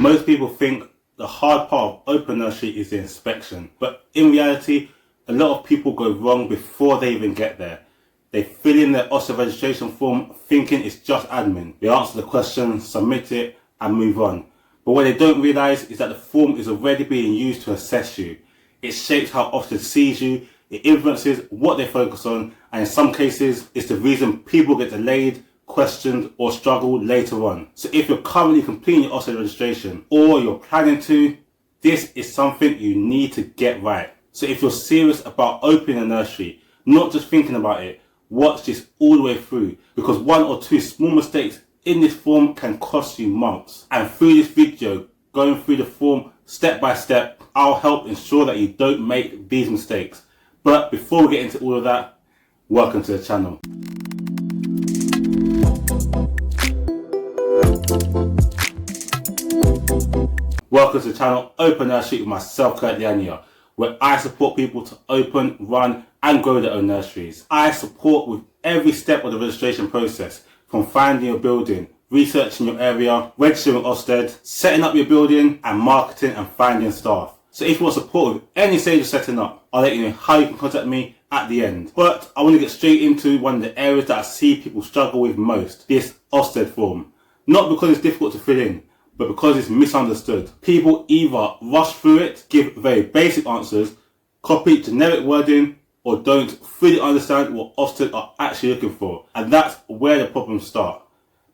Most people think the hard part of open nursery is the inspection, but in reality, a lot of people go wrong before they even get there. They fill in their Ofsted registration form thinking it's just admin. They answer the question, submit it, and move on. But what they don't realise is that the form is already being used to assess you. It shapes how Ofsted sees you, it influences what they focus on, and in some cases, it's the reason people get delayed, questioned, or struggle later on. So if you're currently completing your Ofsted registration, or you're planning to, this is something you need to get right. So if you're serious about opening a nursery, not just thinking about it, watch this all the way through, because one or two small mistakes in this form can cost you months. And through this video, going through the form step by step, I'll help ensure that you don't make these mistakes. But before we get into all of that, welcome to the channel. Welcome to the channel Open Nursery with myself, Kurt Liania, where I support people to open, run and grow their own nurseries. I support with every step of the registration process, from finding your building, researching your area, registering with Ofsted, setting up your building and marketing and finding staff. So if you want support with any stage of setting up, I'll let you know how you can contact me at the end. But I want to get straight into one of the areas that I see people struggle with most, this Ofsted form. Not because it's difficult to fill in, but because it's misunderstood. People either rush through it, give very basic answers, copy generic wording, or don't fully understand what Ofsted are actually looking for. And that's where the problems start.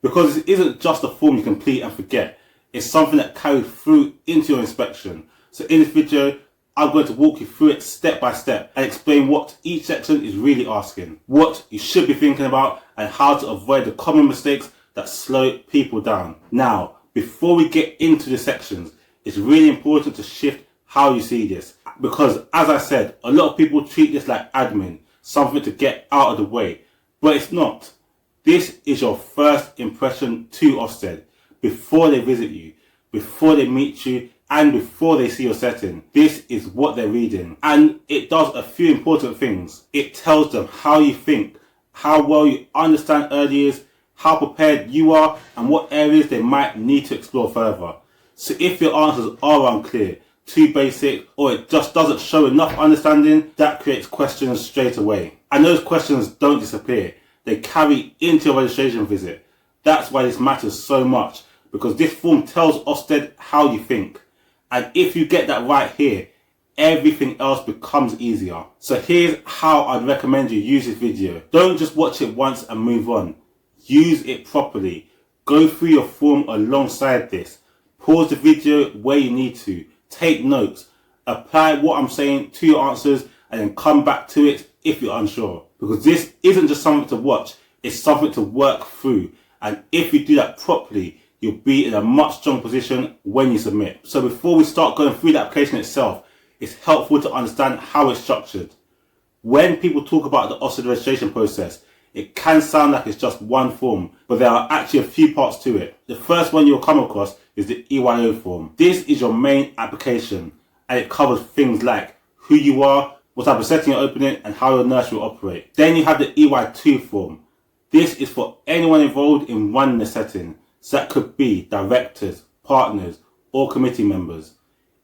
Because it isn't just a form you complete and forget, it's something that carries through into your inspection. So in this video, I'm going to walk you through it step by step and explain what each section is really asking, what you should be thinking about, and how to avoid the common mistakes that slow people down. Now, before we get into the sections, it's really important to shift how you see this. Because as I said, a lot of people treat this like admin, something to get out of the way, but it's not. This is your first impression to Ofsted, before they visit you, before they meet you, and before they see your setting. This is what they're reading. And it does a few important things. It tells them how you think, how well you understand early years, how prepared you are, and what areas they might need to explore further. So if your answers are unclear, too basic, or it just doesn't show enough understanding, that creates questions straight away. And those questions don't disappear. They carry into your registration visit. That's why this matters so much, because this form tells Ofsted how you think. And if you get that right here, everything else becomes easier. So here's how I'd recommend you use this video. Don't just watch it once and move on. Use it properly. Go through your form alongside this. Pause the video where you need to. Take notes. Apply what I'm saying to your answers and then come back to it if you're unsure. Because this isn't just something to watch, it's something to work through. And if you do that properly, you'll be in a much stronger position when you submit. So before we start going through the application itself, it's helpful to understand how it's structured. When people talk about the Ofsted registration process, it can sound like it's just one form, but there are actually a few parts to it. The first one you'll come across is the EY2 form. This is your main application, and it covers things like who you are, what type of setting you're opening, and how your nursery will operate. Then you have the EY2 form. This is for anyone involved in running the setting. So that could be directors, partners, or committee members.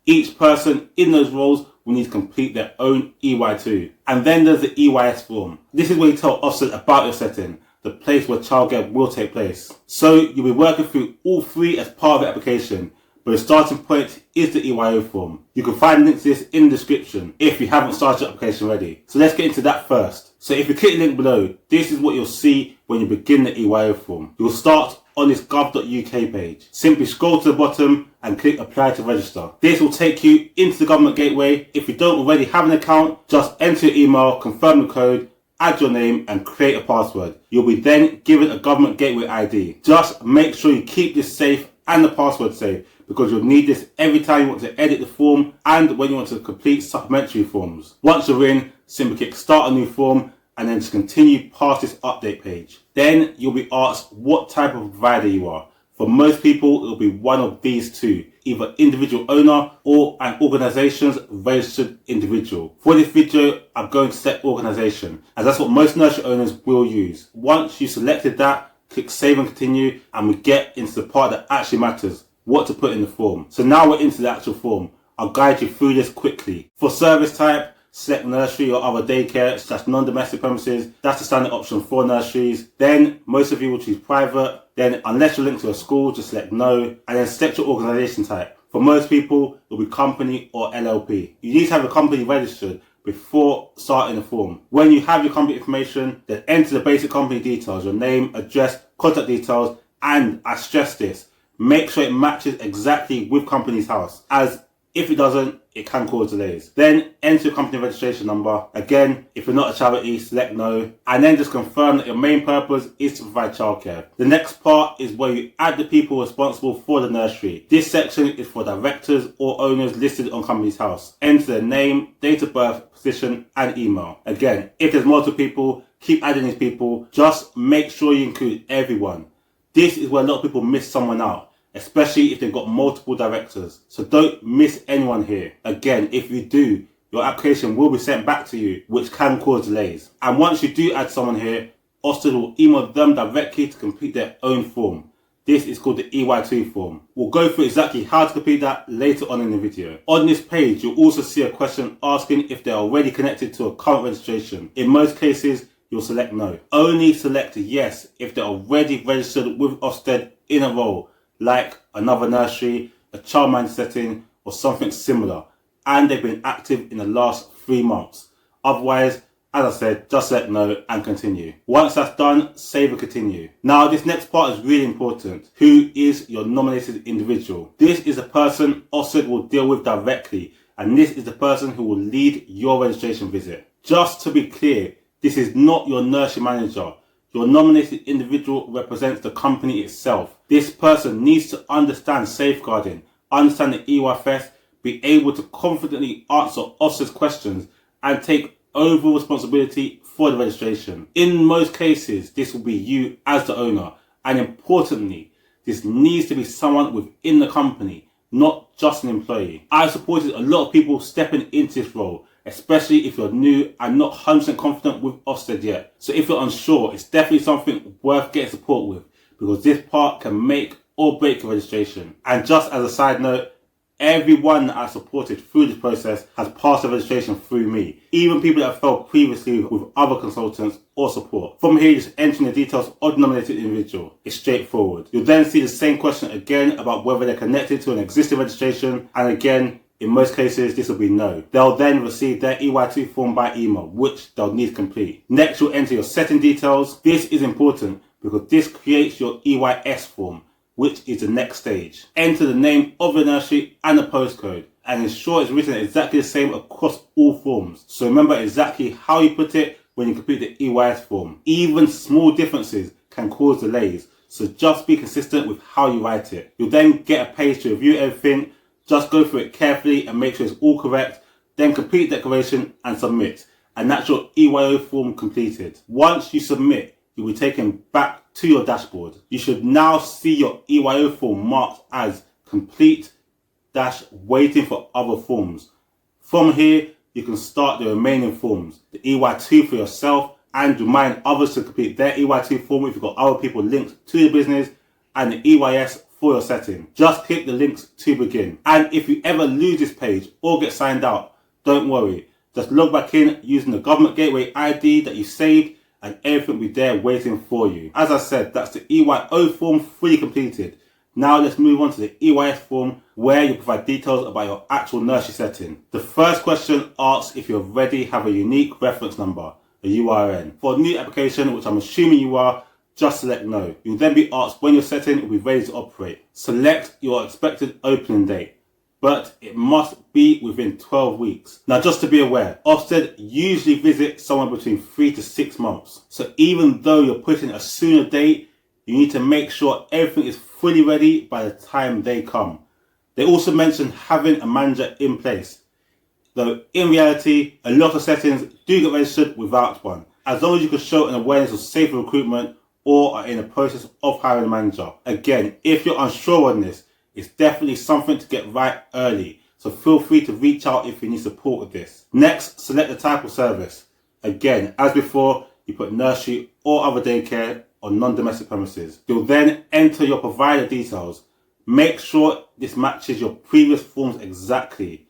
Each person in those roles will need to complete their own EY2. And then there's the EYS form. This is where you tell Ofsted about your setting, the place where childcare will take place. So you'll be working through all three as part of the application, but the starting point is the EY2 form. You can find links to this in the description if you haven't started your application already. So let's get into that first. So if you click the link below, this is what you'll see when you begin the EY2 form. You'll start on this gov.uk page. Simply scroll to the bottom and click apply to register. This will take you into the government gateway. If you don't already have an account, just enter your email, confirm the code, add your name and create a password. You'll be then given a government gateway ID. Just make sure you keep this safe and the password safe, because you'll need this every time you want to edit the form and when you want to complete supplementary forms. Once you're in, simply click start a new form and then just continue past this update page. Then you'll be asked what type of provider you are. For most people, it'll be one of these two, either individual owner or an organization's registered individual. For this video, I'm going to select organization, as that's what most nursery owners will use. Once you've selected that, click save and continue, and we get into the part that actually matters, what to put in the form. So now we're into the actual form. I'll guide you through this quickly. For service type, select nursery or other daycare / non-domestic premises. That's the standard option for nurseries. Then most of you will choose private. Then unless you're linked to a school, just select no. And then select your organisation type. For most people, it will be company or LLP. You need to have a company registered before starting the form. When you have your company information, then enter the basic company details, your name, address, contact details, and I stress this, make sure it matches exactly with company's house, as if it doesn't, it can cause delays. Then enter your company registration number. Again, if you're not a charity, select no. And then just confirm that your main purpose is to provide childcare. The next part is where you add the people responsible for the nursery. This section is for directors or owners listed on company's house. Enter their name, date of birth, position, and email. Again, if there's multiple people, keep adding these people. Just make sure you include everyone. This is where a lot of people miss someone out, especially if they've got multiple directors. So don't miss anyone here. Again, if you do, your application will be sent back to you, which can cause delays. And once you do add someone here, Ofsted will email them directly to complete their own form. This is called the EY2 form. We'll go through exactly how to complete that later on in the video. On this page, you'll also see a question asking if they're already connected to a current registration. In most cases, you'll select no. Only select yes if they're already registered with Ofsted in a role, like another nursery, a childminder setting, or something similar, and they've been active in the last 3 months. Otherwise, as I said, just select no and continue. Once that's done, save and continue. Now, this next part is really important. Who is your nominated individual? This is the person Ofsted will deal with directly, and this is the person who will lead your registration visit. Just to be clear, this is not your nursery manager. Your nominated individual represents the company itself. This person needs to understand safeguarding, understand the EYFS, be able to confidently answer Ofsted's questions, and take overall responsibility for the registration. In most cases, this will be you as the owner. And importantly, this needs to be someone within the company, not just an employee. I've supported a lot of people stepping into this role, especially if you're new and not 100% confident with Ofsted yet. So if you're unsure, it's definitely something worth getting support with, because this part can make or break your registration. And just as a side note, everyone that I supported through this process has passed the registration through me, even people that have failed previously with other consultants or support. From here, just entering the details of the nominated individual. It's straightforward. You'll then see the same question again about whether they're connected to an existing registration, and again, in most cases, this will be no. They'll then receive their EY2 form by email, which they'll need to complete. Next, you'll enter your setting details. This is important because this creates your EYS form, which is the next stage. Enter the name of the nursery and the postcode, and ensure it's written exactly the same across all forms. So remember exactly how you put it when you complete the EYS form. Even small differences can cause delays, so just be consistent with how you write it. You'll then get a page to review everything. Just go through it carefully and make sure it's all correct. Then complete the declaration and submit. And that's your EYO form completed. Once you submit, you'll be taken back to your dashboard. You should now see your EYO form marked as complete - waiting for other forms. From here, you can start the remaining forms. The EY2 for yourself, and remind others to complete their EY2 form if you've got other people linked to the business, and the EYS for your setting. Just click the links to begin. And if you ever lose this page or get signed out, don't worry. Just log back in using the government gateway ID that you saved, and everything will be there waiting for you. As I said, that's the EYO form fully completed. Now let's move on to the EYS form, where you provide details about your actual nursery setting. The first question asks if you already have a unique reference number, a URN. For a new application, which I'm assuming you are, just select no. You'll then be asked when your setting will be ready to operate. Select your expected opening date, but it must be within 12 weeks. Now, just to be aware, Ofsted usually visit somewhere between 3 to 6 months. So even though you're putting a sooner date, you need to make sure everything is fully ready by the time they come. They also mention having a manager in place, though in reality, a lot of settings do get registered without one, as long as you can show an awareness of safer recruitment or are in the process of hiring a manager. Again, if you're unsure on this, it's definitely something to get right early, so feel free to reach out if you need support with this. Next, select the type of service. Again, as before, you put nursery or other daycare on non-domestic premises. You'll then enter your provider details. Make sure this matches your previous forms exactly.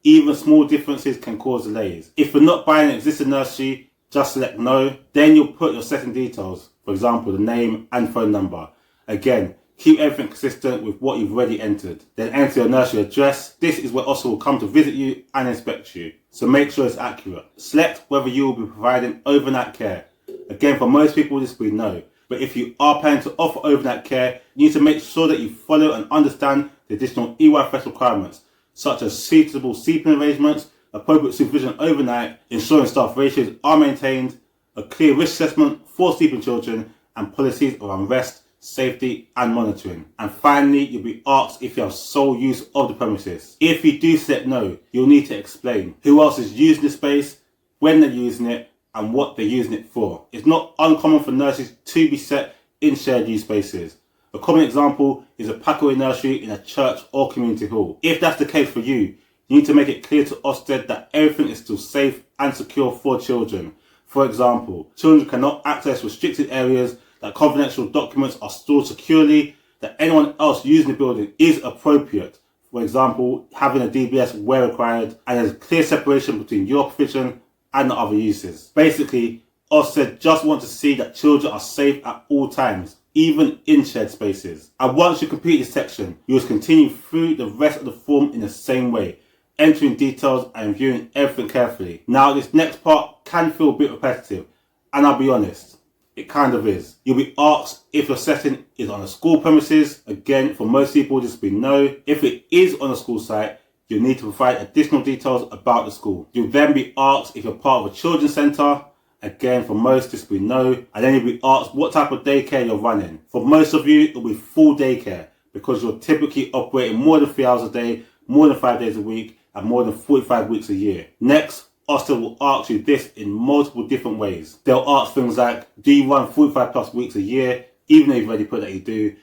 Even small differences can cause delays. If you're not buying an existing nursery, just select no. Then you'll put your setting details, for example, the name and phone number. Again, keep everything consistent with what you've already entered. Then enter your nursery address. This is where Ofsted will come to visit you and inspect you, so make sure it's accurate. Select whether you will be providing overnight care. Again, for most people this will be no, but if you are planning to offer overnight care, you need to make sure that you follow and understand the additional EYFS requirements, such as suitable sleeping arrangements, appropriate supervision overnight, ensuring staff ratios are maintained, a clear risk assessment for sleeping children, and policies around rest, safety and monitoring. And finally, you'll be asked if you have sole use of the premises. If you do select no, you'll need to explain who else is using the space, when they're using it, and what they're using it for. It's not uncommon for nurseries to be set in shared use spaces. A common example is a packaway nursery in a church or community hall. If that's the case for you, you need to make it clear to Ofsted that everything is still safe and secure for children. For example, children cannot access restricted areas, that confidential documents are stored securely, that anyone else using the building is appropriate. For example, having a DBS where required, and there's clear separation between your provision and the other uses. Basically, Ofsted just want to see that children are safe at all times, even in shared spaces. And once you complete this section, you will continue through the rest of the form in the same way, entering details and viewing everything carefully. Now, this next part can feel a bit repetitive, and I'll be honest, it kind of is. You'll be asked if your setting is on a school premises. Again, for most people, this will be no. If it is on a school site, you'll need to provide additional details about the school. You'll then be asked if you're part of a children's centre. Again, for most, this will be no. And then you'll be asked what type of daycare you're running. For most of you, it'll be full daycare, because you're typically operating more than 3 hours a day, more than 5 days a week, and more than 45 weeks a year. Next, Ofsted will ask you this in multiple different ways. They'll ask things like, do you run 45 plus weeks a year, even though you've already put that you do?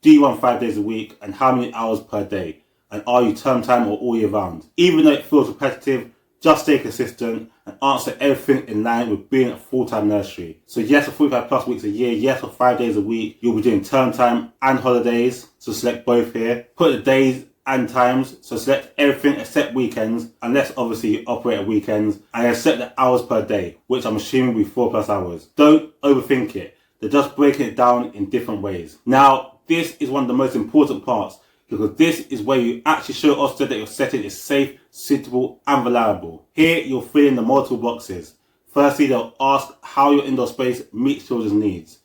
Do you run 5 days a week, and how many hours per day? And are you term time or all year round? Even though it feels repetitive, just stay consistent and answer everything in line with being a full-time nursery. So yes, for 45 plus weeks a year, yes, for 5 days a week, you'll be doing term time and holidays, so select both here. Put the days and times, so select everything except weekends, unless obviously you operate at weekends, and then set the hours per day, which I'm assuming will be 4+ hours. Don't overthink it. They're just breaking it down in different ways. Now, this is one of the most important parts, because this is where you actually show Ofsted that your setting is safe, suitable and reliable. Here you'll fill in the multiple boxes. Firstly, they'll ask how your indoor space meets children's needs.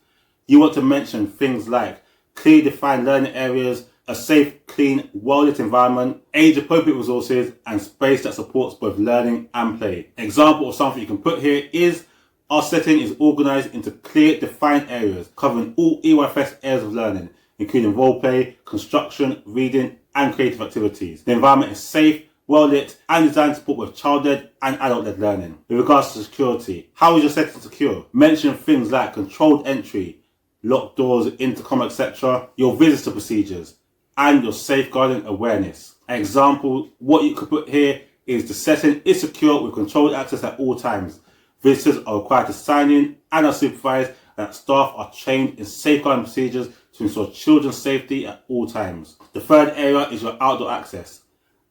You want to mention things like clearly defined learning areas, a safe, clean, well-lit environment, age-appropriate resources, and space that supports both learning and play. Example of something you can put here is, our setting is organised into clear, defined areas, covering all EYFS areas of learning, including role play, construction, reading, and creative activities. The environment is safe, well lit, and designed to support both child-led and adult-led learning. With regards to security, how is your setting secure? Mention things like controlled entry, locked doors, intercom, etc., your visitor procedures, and your safeguarding awareness. An example, what you could put here is the setting is secure with controlled access at all times. Visitors are required to sign in and are supervised, and that staff are trained in safeguarding procedures to ensure children's safety at all times. The third area is your outdoor access.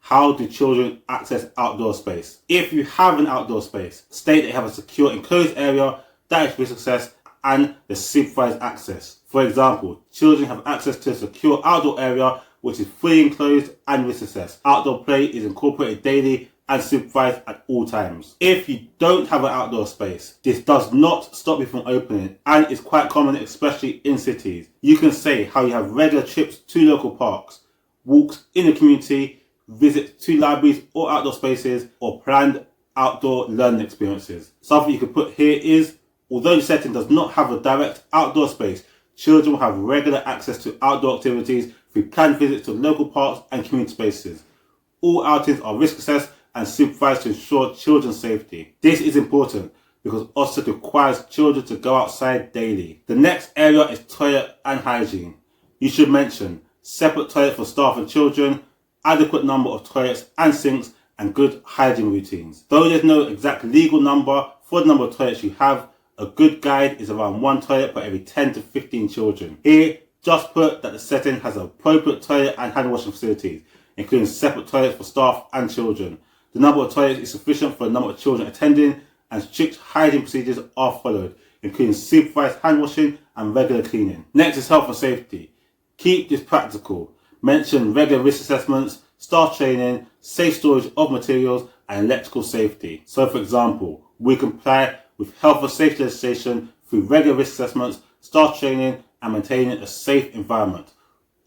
How do children access outdoor space? If you have an outdoor space, state that you have a secure enclosed area that is risk assessed and the supervised access. For example, children have access to a secure outdoor area which is fully enclosed and risk assessed. Outdoor play is incorporated daily and supervised at all times. If you don't have an outdoor space, this does not stop you from opening, and is quite common, especially in cities. You can say how you have regular trips to local parks, walks in the community, visits to libraries or outdoor spaces, or planned outdoor learning experiences. Something you could put here is, although the setting does not have a direct outdoor space, children will have regular access to outdoor activities through planned visits to local parks and community spaces. All outings are risk assessed and supervised to ensure children's safety. This is important because Ofsted requires children to go outside daily. The next area is toilet and hygiene. You should mention separate toilet for staff and children, adequate number of toilets and sinks, and good hygiene routines. Though there's no exact legal number for the number of toilets you have, a good guide is around 1 toilet per every 10 to 15 children. Here, Just put that the setting has appropriate toilet and hand washing facilities, including separate toilets for staff and children. The number of toilets is sufficient for the number of children attending, and strict hygiene procedures are followed, including supervised hand washing and regular cleaning. Next is health and safety. Keep this practical. Mention regular risk assessments, staff training, safe storage of materials, and electrical safety. So for example, we comply with health and safety legislation through regular risk assessments, staff training, and maintaining a safe environment.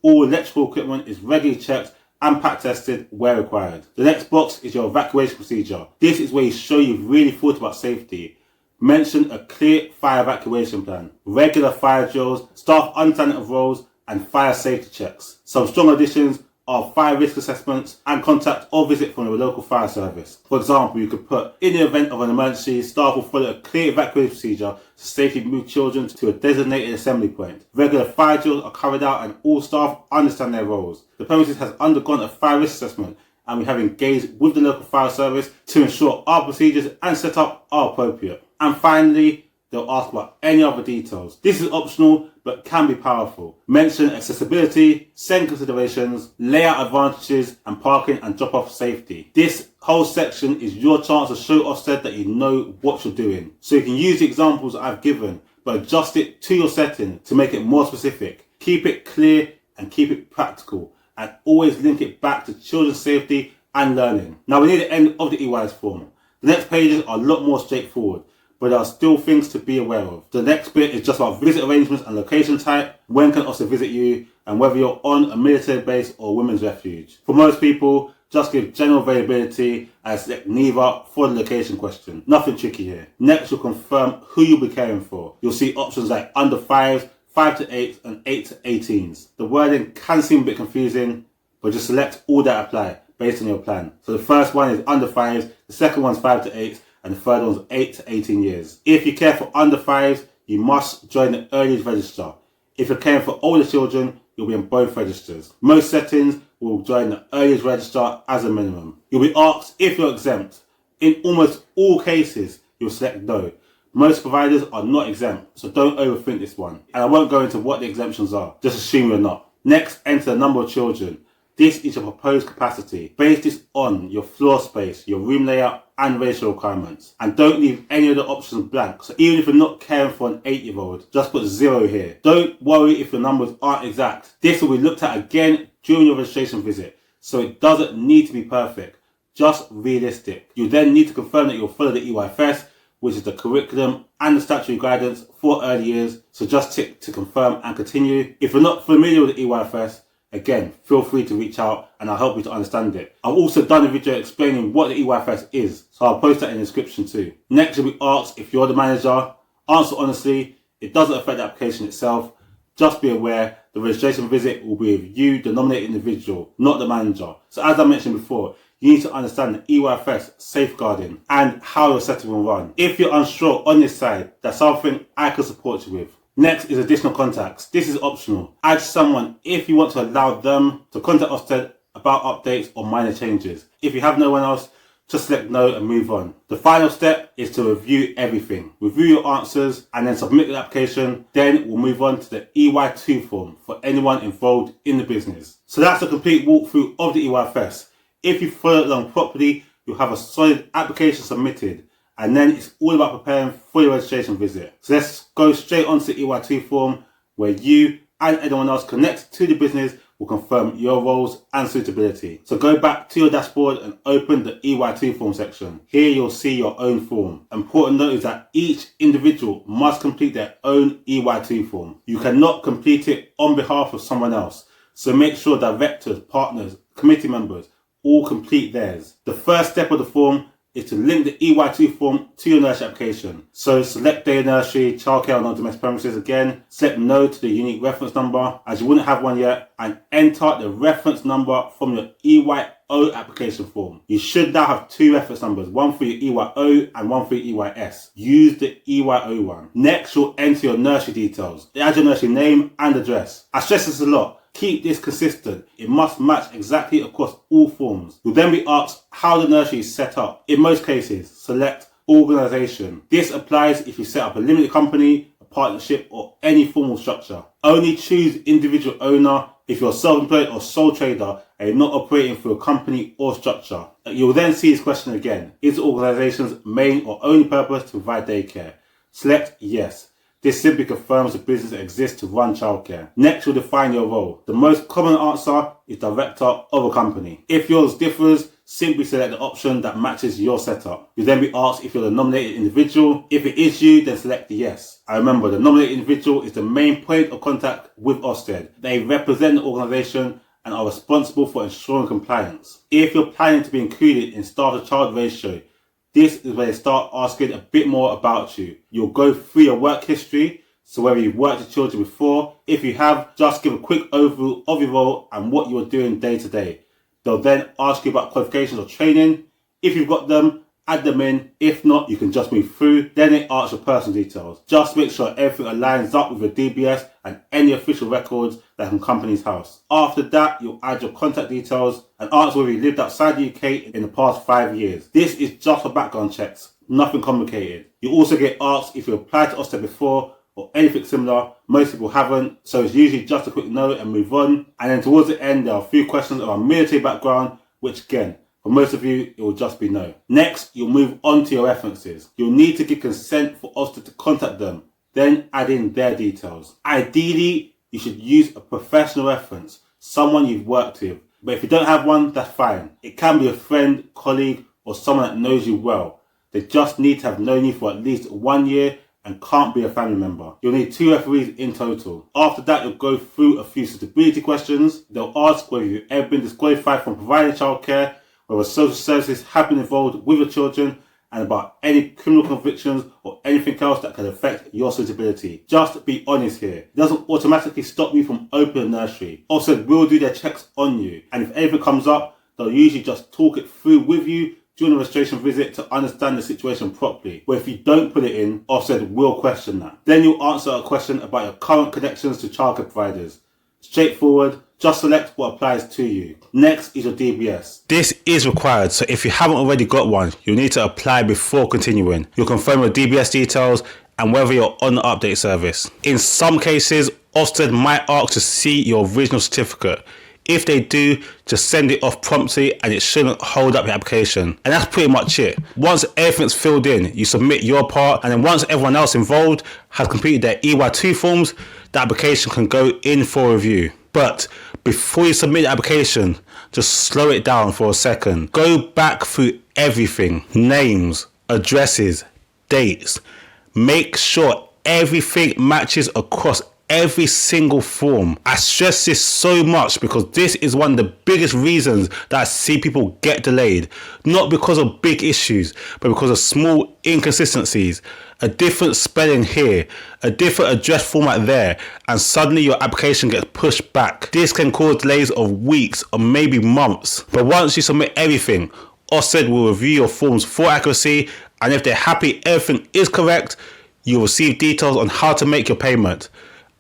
All electrical equipment is regularly checked and pack tested where required. The next box is your evacuation procedure. This is where you show you've really thought about safety. Mention a clear fire evacuation plan, regular fire drills, staff understanding of roles, and fire safety checks. Some strong additions are fire risk assessments and contact or visit from your local fire service. For example, you could put, in the event of an emergency, staff will follow a clear evacuation procedure to safely move children to a designated assembly point. Regular fire drills are carried out and all staff understand their roles. The premises has undergone a fire risk assessment and we have engaged with the local fire service to ensure our procedures and setup are appropriate. And finally, they'll ask about any other details. This is optional but can be powerful. Mention accessibility, SEND considerations, layout advantages, and parking and drop-off safety. This whole section is your chance to show Ofsted that you know what you're doing. So you can use the examples I've given, but adjust it to your setting to make it more specific. Keep it clear and keep it practical, and always link it back to children's safety and learning. Now we're near the end of the EYS form. The next pages are a lot more straightforward, but there are still things to be aware of. The next bit is just about visit arrangements and location type, when can Ofsted visit you, and whether you're on a military base or women's refuge. For most people, just give general availability and select neither for the location question. Nothing tricky here. Next, you'll confirm who you'll be caring for. You'll see options like under 5s, 5 to 8s, and 8 to 18s. The wording can seem a bit confusing, but just select all that apply based on your plan. So the first one is under 5s, the second one's 5 to 8s, and the third one's 8 to 18 years. If you care for under 5s, you must join the earliest register. If you're caring for older children, you'll be in both registers. Most settings will join the earliest register as a minimum. You'll be asked if you're exempt. In almost all cases, you'll select no. Most providers are not exempt, so don't overthink this one. And I won't go into what the exemptions are, just assume you're not. Next, enter the number of children. This is your proposed capacity. Base this on your floor space, your room layout, and ratio requirements. And don't leave any of the options blank. So even if you're not caring for an 8-year-old, just put 0 here. Don't worry if your numbers aren't exact. This will be looked at again during your registration visit, so it doesn't need to be perfect, just realistic. You then need to confirm that you'll follow the EYFS, which is the curriculum and the statutory guidance for early years. So just tick to confirm and continue. If you're not familiar with the EYFS, again, feel free to reach out and I'll help you to understand it. I've also done a video explaining what the EYFS is, so I'll post that in the description too. Next, you'll be asked if you're the manager. Answer honestly, it doesn't affect the application itself. Just be aware the registration visit will be with you, the nominated individual, not the manager. So as I mentioned before, you need to understand the EYFS safeguarding and how your setting will run. If you're unsure on this side, that's something I can support you with. Next is additional contacts. This is optional. Add someone if you want to allow them to contact Ofsted about updates or minor changes. If you have no one else, just select no and move on. The final step is to review everything. Review your answers and then submit the application. Then we'll move on to the EY2 form for anyone involved in the business. So that's a complete walkthrough of the EYFS. If you follow along properly, you'll have a solid application submitted. And then it's all about preparing for your registration visit. So let's go straight onto the EY2 form where you and anyone else connected to the business will confirm your roles and suitability. So go back to your dashboard and open the EY2 form section. Here you'll see your own form. Important note is that each individual must complete their own EY2 form. You cannot complete it on behalf of someone else. So make sure directors, partners, committee members all complete theirs. The first step of the form is to link the EY2 form to your nursery application. So select day nursery, childcare or non-domestic premises again, select no to the unique reference number as you wouldn't have one yet, and enter the reference number from your EYO application form. You should now have 2 reference numbers, one for your EYO and one for your EYS. Use the EYO one. Next, you'll enter your nursery details. Add your nursery name and address. I stress this a lot. Keep this consistent. It must match exactly across all forms. You'll then be asked how the nursery is set up. In most cases, select organisation. This applies if you set up a limited company, a partnership, or any formal structure. Only choose individual owner if you're self-employed or sole trader and you're not operating through a company or structure. You'll then see this question again. Is the organization's main or only purpose to provide daycare? Select yes. This simply confirms the business exists to run childcare. Next, you'll define your role. The most common answer is director of a company. If yours differs, simply select the option that matches your setup. You'll then be asked if you're the nominated individual. If it is you, then select the yes. And remember, the nominated individual is the main point of contact with Ofsted. They represent the organisation and are responsible for ensuring compliance. If you're planning to be included in staff-to-child ratio, this is where they start asking a bit more about you. You'll go through your work history, so whether you've worked with children before. If you have, just give a quick overview of your role and what you are doing day to day. They'll then ask you about qualifications or training. If you've got them, add them in. If not, you can just move through. Then they ask your personal details. Just make sure everything aligns up with your DBS and any official records that from company's house. After that, you'll add your contact details and answer whether you lived outside the UK in the past 5 years. This is just for background checks, nothing complicated. You also get asked if you applied to Ofsted before or anything similar. Most people haven't, so it's usually just a quick note and move on. And then towards the end, there are a few questions around military background, which again, for most of you, it will just be no. Next, you'll move on to your references. You'll need to give consent for Ofsted to contact them, then add in their details. Ideally, you should use a professional reference, someone you've worked with. But if you don't have one, that's fine. It can be a friend, colleague, or someone that knows you well. They just need to have known you for at least 1 year and can't be a family member. You'll need 2 referees in total. After that, you'll go through a few suitability questions. They'll ask whether you've ever been disqualified from providing childcare, whether social services have been involved with your children, and about any criminal convictions or anything else that can affect your suitability. Just be honest here. It doesn't automatically stop you from opening a nursery. Ofsted will do their checks on you, and if anything comes up, they'll usually just talk it through with you during the registration visit to understand the situation properly. But if you don't put it in, Ofsted will question that. Then you'll answer a question about your current connections to childcare providers. Straightforward, just select what applies to you. Next is your DBS. This is required, so if you haven't already got one, you'll need to apply before continuing. You'll confirm your DBS details and whether you're on the update service. In some cases, Ofsted might ask to see your original certificate. If they do, just send it off promptly and it shouldn't hold up your application. And that's pretty much it. Once everything's filled in, you submit your part, and then once everyone else involved has completed their EY2 forms, the application can go in for review. But before you submit the application, just slow it down for a second. Go back through everything. Names, addresses, dates. Make sure everything matches across every single form. I stress this so much because this is one of the biggest reasons that I see people get delayed. Not because of big issues, but because of small inconsistencies. A different spelling here, a different address format there, and suddenly your application gets pushed back. This can cause delays of weeks or maybe months. But once you submit everything, Ofsted will review your forms for accuracy, and if they're happy everything is correct, you'll receive details on how to make your payment.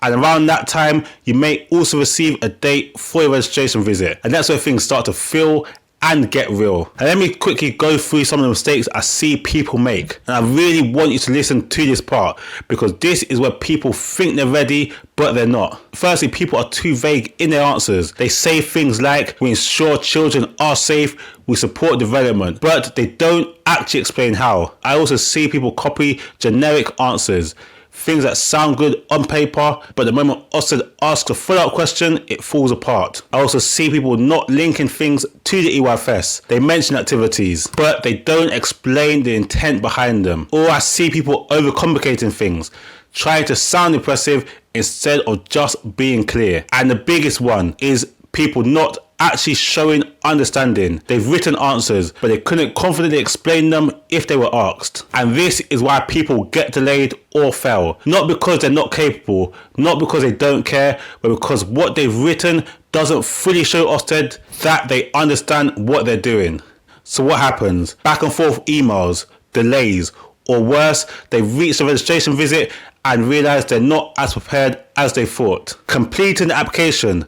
And around that time, you may also receive a date for your registration visit. And that's where things start to feel and get real. And let me quickly go through some of the mistakes I see people make. And I really want you to listen to this part because this is where people think they're ready, but they're not. Firstly, people are too vague in their answers. They say things like, we ensure children are safe, we support development, but they don't actually explain how. I also see people copy generic answers. Things that sound good on paper, but the moment Ofsted asks a follow-up question, it falls apart. I also see people not linking things to the EYFS. They mention activities, but they don't explain the intent behind them. Or I see people overcomplicating things, trying to sound impressive instead of just being clear. And the biggest one is people not actually showing understanding. They've written answers, but they couldn't confidently explain them if they were asked. And this is why people get delayed or fail. Not because they're not capable, not because they don't care, but because what they've written doesn't fully show Ofsted that they understand what they're doing. So what happens? Back and forth emails, delays, or worse, they reach the registration visit and realize they're not as prepared as they thought. Completing the application,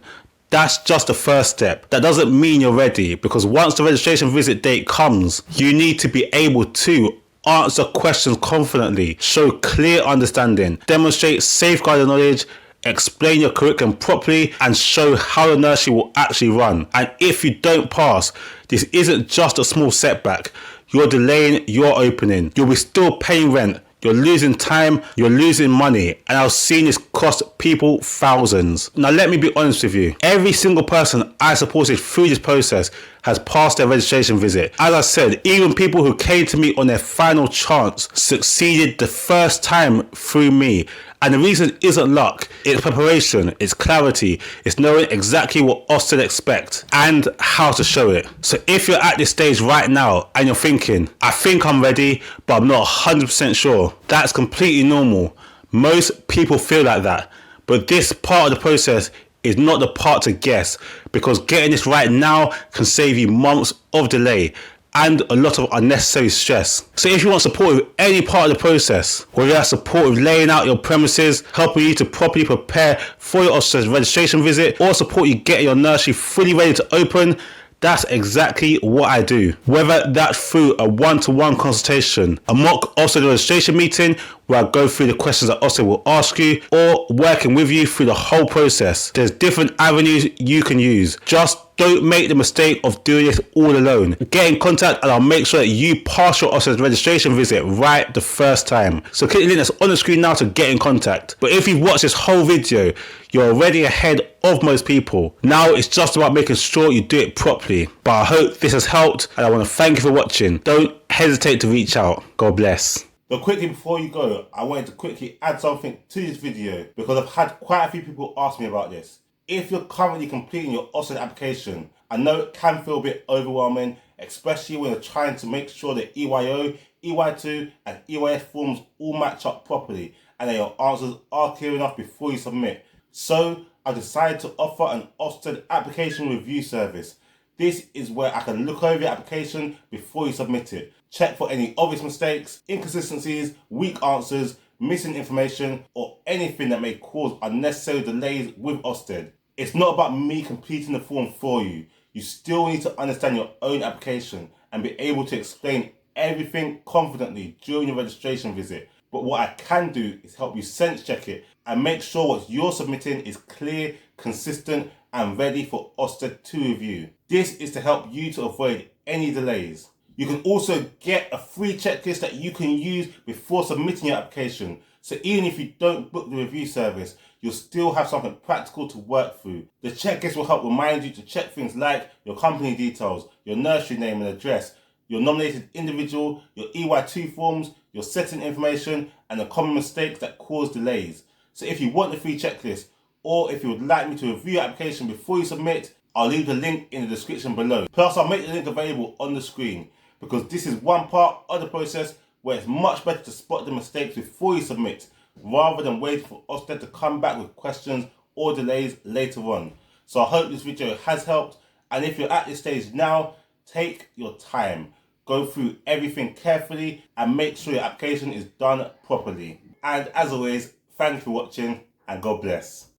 that's just the first step. That doesn't mean you're ready, because once the registration visit date comes, you need to be able to Answer questions confidently. Show clear understanding. Demonstrate safeguarding knowledge. Explain your curriculum properly and show how the nursery will actually run. And if you don't pass, this isn't just a small setback. You're delaying your opening. You'll be still paying rent. You're losing time, you're losing money, and I've seen this cost people thousands. Now let me be honest with you. Every single person I supported through this process has passed their registration visit. As I said, even people who came to me on their final chance succeeded the first time through me. And the reason isn't luck, it's preparation, it's clarity, it's knowing exactly what Ofsted expect and how to show it. So if you're at this stage right now and you're thinking, I think I'm ready, but I'm not 100% sure, that's completely normal. Most people feel like that, but this part of the process is not the part to guess, because getting this right now can save you months of delay and a lot of unnecessary stress. So if you want support with any part of the process, whether that's support with laying out your premises, helping you to properly prepare for your Ofsted registration visit, or support you getting your nursery fully ready to open, that's exactly what I do. Whether that's through a one-to-one consultation, a mock Ofsted registration meeting where I go through the questions that Ofsted will ask you, or working with you through the whole process. There's different avenues you can use. Just don't make the mistake of doing this all alone. Get in contact and I'll make sure that you pass your Ofsted registration visit right the first time. So click the link that's on the screen now to get in contact. But if you've watched this whole video, you're already ahead of most people. Now it's just about making sure you do it properly. But I hope this has helped and I want to thank you for watching. Don't hesitate to reach out. God bless. But quickly before you go, I wanted to quickly add something to this video because I've had quite a few people ask me about this. If you're currently completing your Ofsted application, I know it can feel a bit overwhelming, especially when you're trying to make sure that EYO, EY2 and EYS forms all match up properly and that your answers are clear enough before you submit. So I decided to offer an Ofsted application review service. This is where I can look over your application before you submit it. Check for any obvious mistakes, inconsistencies, weak answers, missing information, or anything that may cause unnecessary delays with Ofsted. It's not about me completing the form for you. You still need to understand your own application and be able to explain everything confidently during your registration visit. But what I can do is help you sense check it and make sure what you're submitting is clear, consistent, and ready for Ofsted to review. This is to help you to avoid any delays. You can also get a free checklist that you can use before submitting your application. So even if you don't book the review service, you'll still have something practical to work through. The checklist will help remind you to check things like your company details, your nursery name and address, your nominated individual, your EY2 forms, your setting information, and the common mistakes that cause delays. So if you want the free checklist, or if you would like me to review your application before you submit, I'll leave the link in the description below. Plus, I'll make the link available on the screen, because this is one part of the process where it's much better to spot the mistakes before you submit, rather than waiting for Ofsted to come back with questions or delays later on. So I hope this video has helped, and if you're at this stage now, take your time. Go through everything carefully and make sure your application is done properly. And as always, thank you for watching and God bless.